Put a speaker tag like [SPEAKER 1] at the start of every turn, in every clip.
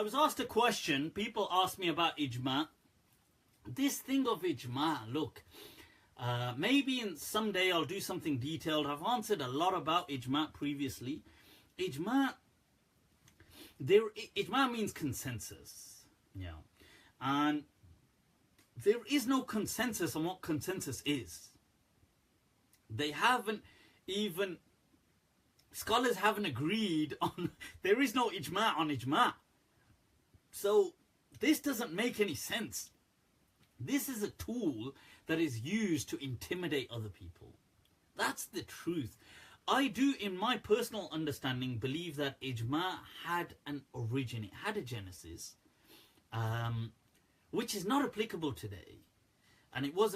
[SPEAKER 1] I was asked a question. People asked me about Ijma. This thing of Ijma, look, maybe someday I'll do something detailed. I've answered a lot about Ijma previously. Ijma means consensus. Yeah. And there is no consensus on what consensus is. They haven't even, scholars haven't agreed on, there is no Ijma on Ijma. So this doesn't make any sense. This is a tool that is used to intimidate other people. That's the truth. I do, in my personal understanding, believe that Ijma had an origin, it had a genesis, which is not applicable today. And it was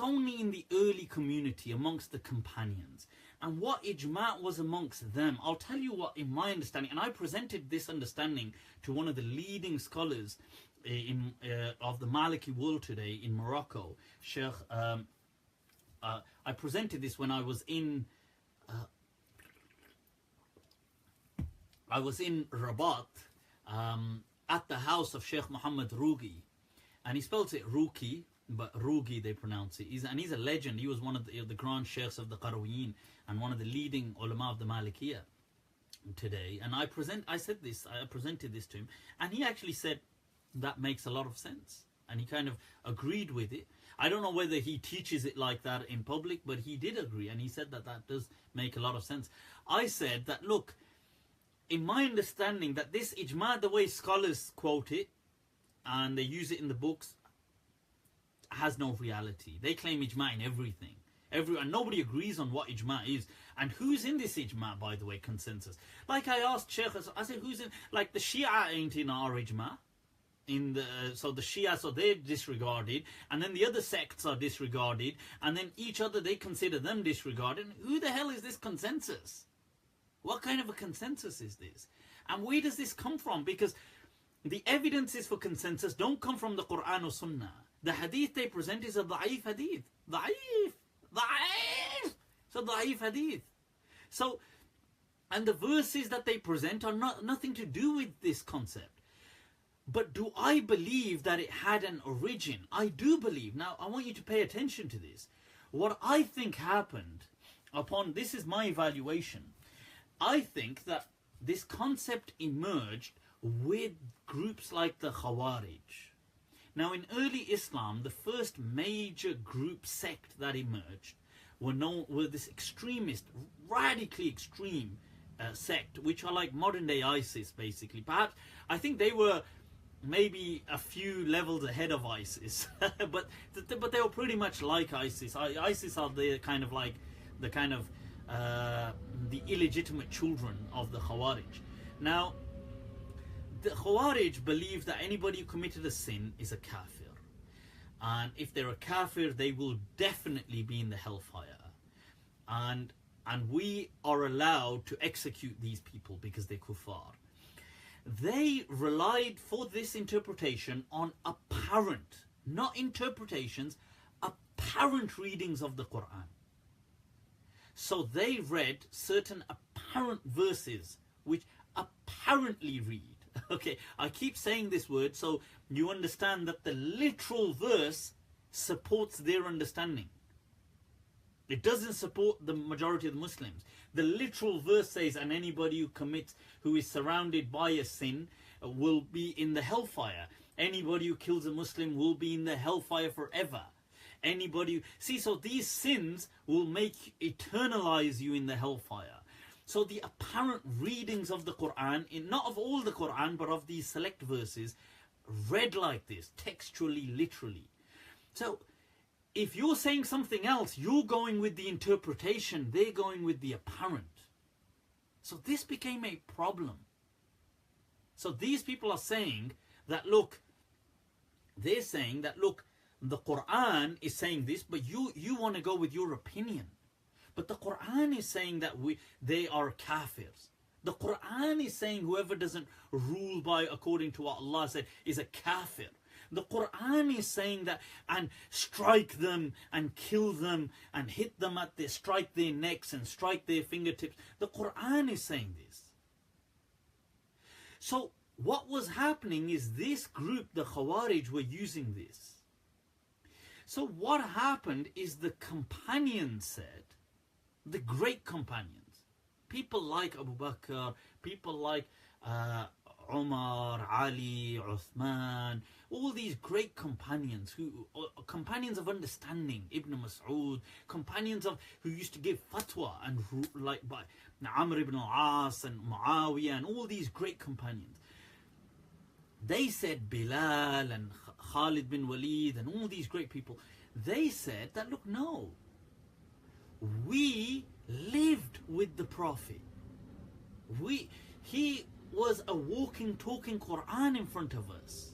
[SPEAKER 1] only in the early community amongst the companions. And what Ijma was amongst them, I'll tell you what, in my understanding, and I presented this understanding to one of the leading scholars of the Maliki world today in Morocco, Sheikh, I presented this when I was in Rabat, at the house of Sheikh Muhammad Rugi, and he spells it Ruki, but Rugi they pronounce it. He's a legend. He was one of the grand sheikhs of the Qarawiyyin and one of the leading ulama of the Malikiyya today. And I presented this to him, and he actually said that makes a lot of sense, and he kind of agreed with it. I don't know whether he teaches it like that in public, but he did agree, and he said that does make a lot of sense. I said that, look, in my understanding, that this Ijma, the way scholars quote it and they use it in the books, has no reality. They claim Ijma in everything. And nobody agrees on what Ijma is. And who's in this Ijma, by the way, consensus? Like I asked Sheikh, I said, who's in, like the Shia ain't in our Ijma. So the Shia, so they're disregarded, and then the other sects are disregarded, and then each other, they consider them disregarded. Who the hell is this consensus? What kind of a consensus is this? And where does this come from? Because the evidences for consensus don't come from the Quran or Sunnah. The hadith they present is a da'if hadith. Da'if! So da'if hadith. So, and the verses that they present are nothing to do with this concept. But do I believe that it had an origin? I do believe. Now, I want you to pay attention to this. What I think happened this is my evaluation. I think that this concept emerged with groups like the Khawarij. Now, in early Islam, the first major group sect that emerged were this extremist, radically extreme sect, which are like modern day ISIS, basically. Perhaps, I think they were maybe a few levels ahead of ISIS, but they were pretty much like ISIS. ISIS are the illegitimate children of the Khawarij. Now, the Khawarij believe that anybody who committed a sin is a kafir, and if they're a kafir, they will definitely be in the hellfire, and we are allowed to execute these people because they're kuffar. They relied for this interpretation on apparent, not interpretations, apparent readings of the Quran. So they read certain apparent verses which apparently read. Okay, I keep saying this word so you understand that the literal verse supports their understanding. It doesn't support the majority of the Muslims. The literal verse says, and anybody who is surrounded by a sin will be in the hellfire. Anybody who kills a Muslim will be in the hellfire forever. So these sins will eternalize you in the hellfire. So the apparent readings of the Quran, not of all the Quran, but of these select verses, read like this, textually, literally. So if you're saying something else, you're going with the interpretation, they're going with the apparent. So this became a problem. So these people are saying that, look, the Quran is saying this, but you want to go with your opinion. But the Quran is saying that they are kafirs. The Quran is saying whoever doesn't rule by according to what Allah said is a kafir. The Quran is saying that, and strike them and kill them and hit them strike their necks and strike their fingertips. The Quran is saying this. So what was happening is this group, the Khawarij, were using this. So what happened is the companions said, the great companions, people like Abu Bakr, people like Umar, Ali, Uthman, all these great companions, companions of understanding, Ibn Mas'ud, companions of who used to give fatwa, and like by Amr ibn al-As and Muawiyah and all these great companions. They said, Bilal and Khalid bin Walid and all these great people, they said that, look, no, we lived with the Prophet. He was a walking, talking Quran in front of us.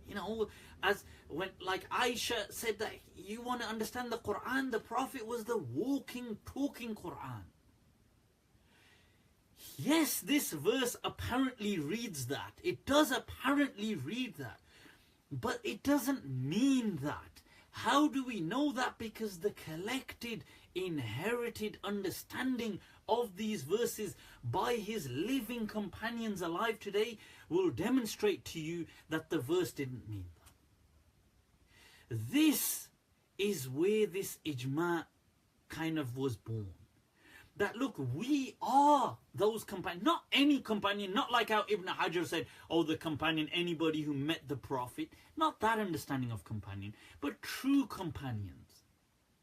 [SPEAKER 1] You know, as when, like Aisha said that you want to understand the Quran, the Prophet was the walking, talking Quran. Yes, this verse apparently reads that. It does apparently read that. But it doesn't mean that. How do we know that? Because the collected, inherited understanding of these verses by his living companions alive today will demonstrate to you that the verse didn't mean that. This is where this ijma kind of was born. That, look, we are those companions, not any companion, not like how Ibn Hajar said, oh, the companion, anybody who met the Prophet, not that understanding of companion, but true companions.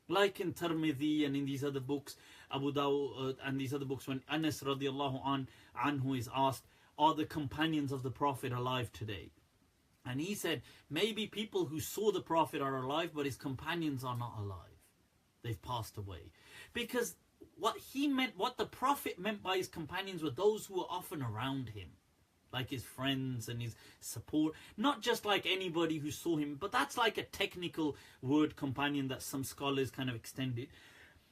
[SPEAKER 1] Like in Tirmidhi and in these other books, Abu Dawud and these other books, when Anas radiallahu anhu is asked, are the companions of the Prophet alive today? And he said, maybe people who saw the Prophet are alive, but his companions are not alive. They've passed away. Because what he meant, what the Prophet meant by his companions were those who were often around him, like his friends and his support, not just like anybody who saw him, but that's like a technical word, companion, that some scholars kind of extended.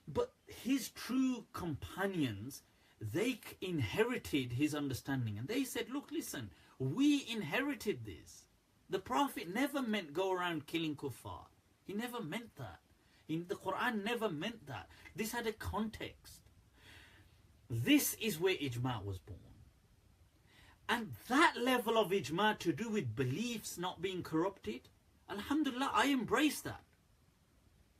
[SPEAKER 1] But his true companions, they inherited his understanding, and they said, look, listen, we inherited this. The Prophet never meant go around killing kuffar. He never meant that. The Quran never meant that. This had a context. This is where ijma was born. And that level of ijma to do with beliefs not being corrupted, alhamdulillah, I embrace that.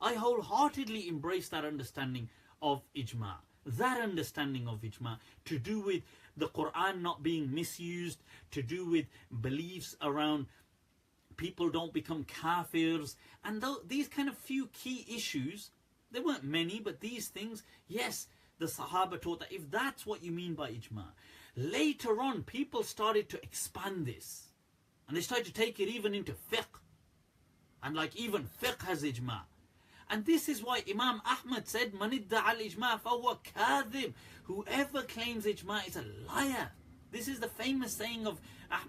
[SPEAKER 1] I wholeheartedly embrace that understanding of ijma. That understanding of ijma to do with the Quran not being misused, to do with beliefs around people don't become kafirs, and these kind of few key issues, there weren't many, but these things, yes, the Sahaba taught that if that's what you mean by ijma. Later on, people started to expand this, and they started to take it even into fiqh, and like even fiqh has ijma. And this is why Imam Ahmad said, Man idda'a al-ijma fahuwa kadhib. Whoever claims ijma is a liar. This is the famous saying of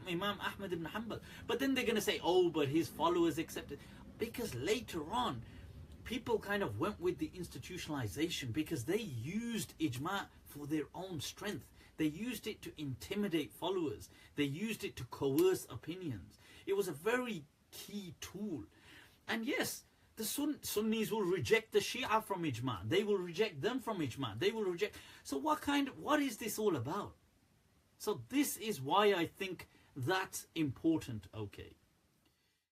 [SPEAKER 1] Imam Ahmad ibn Hanbal. But then they're going to say, oh, but his followers accepted. Because later on, people kind of went with the institutionalization, because they used ijma for their own strength. They used it to intimidate followers. They used it to coerce opinions. It was a very key tool. And yes, the Sunnis will reject the Shia from ijma. They will reject them from ijma. They will reject. So what is this all about? So this is why I think that's important, okay.